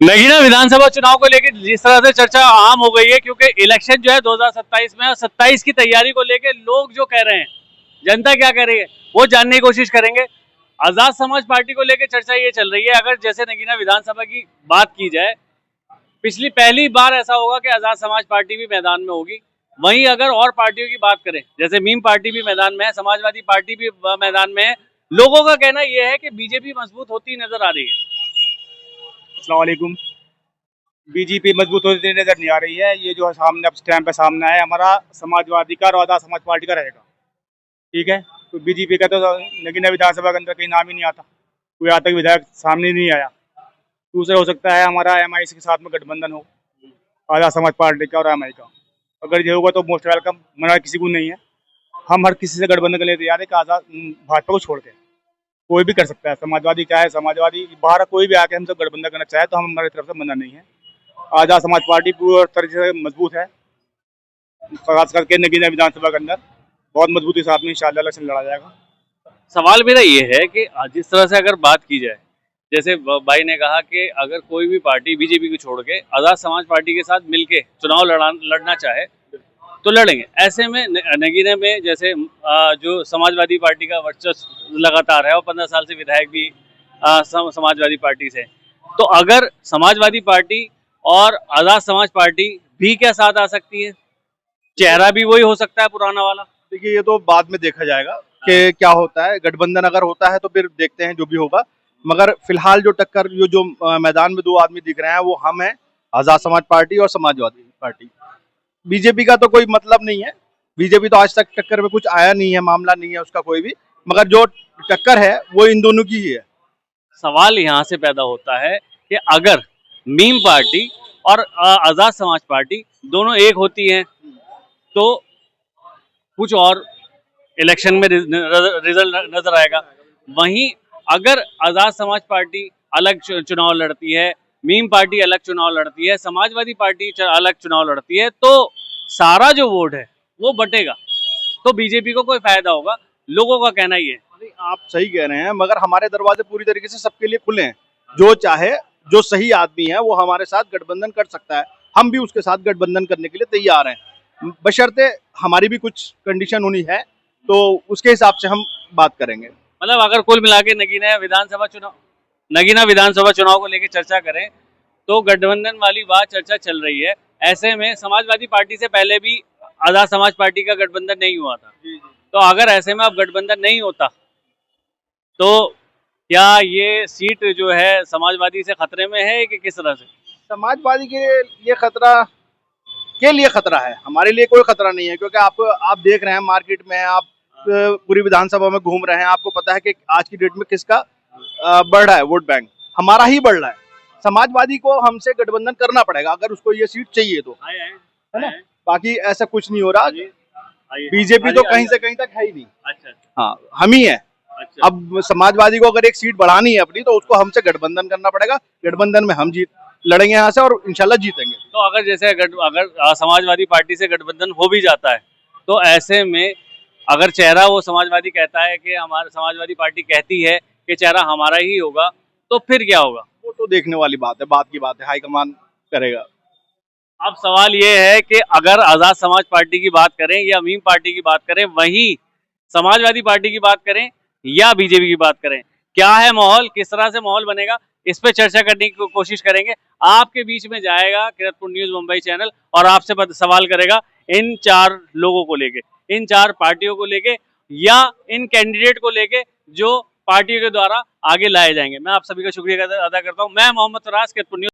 नगीना विधानसभा चुनाव को लेकर जिस तरह से चर्चा आम हो गई है, क्योंकि इलेक्शन जो है 2027 में और 27 की तैयारी को लेकर लोग जो कह रहे हैं, जनता क्या कह रही है वो जानने की कोशिश करेंगे। आजाद समाज पार्टी को लेकर चर्चा ये चल रही है, अगर जैसे नगीना विधानसभा की बात की जाए, पहली बार ऐसा होगा कि आजाद समाज पार्टी भी मैदान में होगी। वहीं अगर और पार्टियों की बात करें, जैसे मीम पार्टी भी मैदान में है, समाजवादी पार्टी भी मैदान में है, लोगों का कहना यह है कि बीजेपी मजबूत होती नजर आ रही है। अस्सलाम वालेकुम। बीजेपी मजबूत होती नजर नहीं आ रही है। ये जो सामने अब स्टैंड पे सामने है हमारा समाजवादी का और आजाद समाज पार्टी का रहेगा, ठीक है। तो बीजेपी का तो नगीना विधानसभा के अंदर कहीं नाम ही नहीं आता, कोई आज तक विधायक सामने नहीं आया। दूसरा हो सकता है हमारा एमआई के साथ में गठबंधन हो, आजाद समाज पार्टी का और एमआई का। अगर ये होगा तो मोस्ट वेलकम, मना किसी को नहीं है। हम हर किसी से गठबंधन के लिए तैयार है कि आजाद भाजपा को छोड़ के कोई भी कर सकता है। समाजवादी चाहे समाजवादी बाहर कोई भी आके हमसे गठबंधन करना चाहे तो हम हमारी तरफ से मना नहीं है। आजाद समाज पार्टी पूरी तरह से मजबूत है, खास करके नगीना विधानसभा के अंदर बहुत मजबूती के साथ में इंशाल्लाह इलेक्शन लड़ा जाएगा। सवाल मेरा ये है कि जिस तरह से अगर बात की जाए, जैसे भाई ने कहा कि अगर कोई भी पार्टी बीजेपी को छोड़ के आजाद समाज पार्टी के साथ मिलके चुनाव लड़ना चाहे तो लड़ेंगे। ऐसे में नगीने में जैसे जो समाजवादी पार्टी का वर्चस्व लगातार है और 15 साल से विधायक भी समाजवादी पार्टी से, तो अगर समाजवादी पार्टी और आजाद समाज पार्टी भी क्या साथ आ सकती है? चेहरा भी वही हो सकता है पुराना वाला। देखिए, ये तो बाद में देखा जाएगा कि क्या होता है। गठबंधन अगर होता है तो फिर देखते हैं जो भी होगा। मगर फिलहाल जो टक्कर जो मैदान में दो आदमी दिख रहे हैं वो हम हैं, आजाद समाज पार्टी और समाजवादी पार्टी। बीजेपी का तो कोई मतलब नहीं है। बीजेपी तो आज तक टक्कर में कुछ आया नहीं है, मामला नहीं है उसका कोई भी। मगर जो टक्कर है वो इन दोनों की ही है। सवाल यहाँ से पैदा होता है कि अगर मीम पार्टी और आजाद समाज पार्टी दोनों एक होती हैं तो कुछ और इलेक्शन में रिजल्ट नजर आएगा। वहीं अगर आजाद समाज पार्टी अलग चुनाव लड़ती है, मीम पार्टी अलग चुनाव लड़ती है, समाजवादी पार्टी अलग चुनाव लड़ती है, तो सारा जो वोट है वो बटेगा, तो बीजेपी को कोई फायदा होगा। लोगों का कहना ही है। नहीं, आप सही कह रहे हैं, मगर हमारे दरवाजे पूरी तरीके से सबके लिए खुले हैं। जो चाहे, जो सही आदमी है वो हमारे साथ गठबंधन कर सकता है। हम भी उसके साथ गठबंधन करने के लिए तैयार हैं, बशर्ते हमारी भी कुछ कंडीशन होनी है तो उसके हिसाब से हम बात करेंगे। मतलब अगर कुल मिला के नगीना विधानसभा चुनाव को लेकर चर्चा करें तो गठबंधन वाली बात चर्चा चल रही है। ऐसे में समाजवादी पार्टी से पहले भी आजाद समाज पार्टी का गठबंधन नहीं हुआ था, तो अगर ऐसे में अब गठबंधन नहीं होता तो क्या ये सीट जो है समाजवादी से खतरे में है कि किस तरह से? समाजवादी के लिए खतरा है, हमारे लिए कोई खतरा नहीं है। क्योंकि आप देख रहे हैं मार्केट में, आप पूरी विधानसभा में घूम रहे हैं, आपको पता है कि आज की डेट में किसका बढ़ रहा है वोट बैंक, हमारा ही बढ़ रहा है। समाजवादी को हमसे गठबंधन करना पड़ेगा अगर उसको ये सीट चाहिए तो, है ना। बाकी ऐसा कुछ नहीं हो रहा। बीजेपी तो कहीं से कहीं तक है ही नहीं। अच्छा, हाँ, हम ही है। अच्छा। अब समाजवादी को अगर एक सीट बढ़ानी है अपनी तो उसको हमसे गठबंधन करना पड़ेगा। गठबंधन में हम लड़ेंगे यहाँ से और इंशाल्लाह जीतेंगे। तो अगर जैसे अगर समाजवादी पार्टी से गठबंधन हो भी जाता है तो ऐसे में अगर चेहरा वो समाजवादी कहता है कि हमारा समाजवादी पार्टी कहती है कि चेहरा हमारा ही होगा, तो फिर क्या होगा? वो तो देखने वाली बात है, बात की बात है, हाईकमान करेगा। अब सवाल ये है कि अगर आजाद समाज पार्टी की बात करें या मीम पार्टी की बात करें, वहीं समाजवादी पार्टी की बात करें या बीजेपी की बात करें, क्या है माहौल, किस तरह से माहौल बनेगा, इस पे चर्चा करने की कोशिश करेंगे। आपके बीच में जाएगा किरतपुर न्यूज मुंबई चैनल और आपसे सवाल करेगा इन 4 लोगों को लेके, इन 4 पार्टियों को लेके या इन कैंडिडेट को लेके जो पार्टियों के द्वारा आगे लाए जाएंगे। मैं आप सभी का शुक्रिया अदा करता हूँ। मैं मोहम्मद फराज, किरतपुर न्यूज।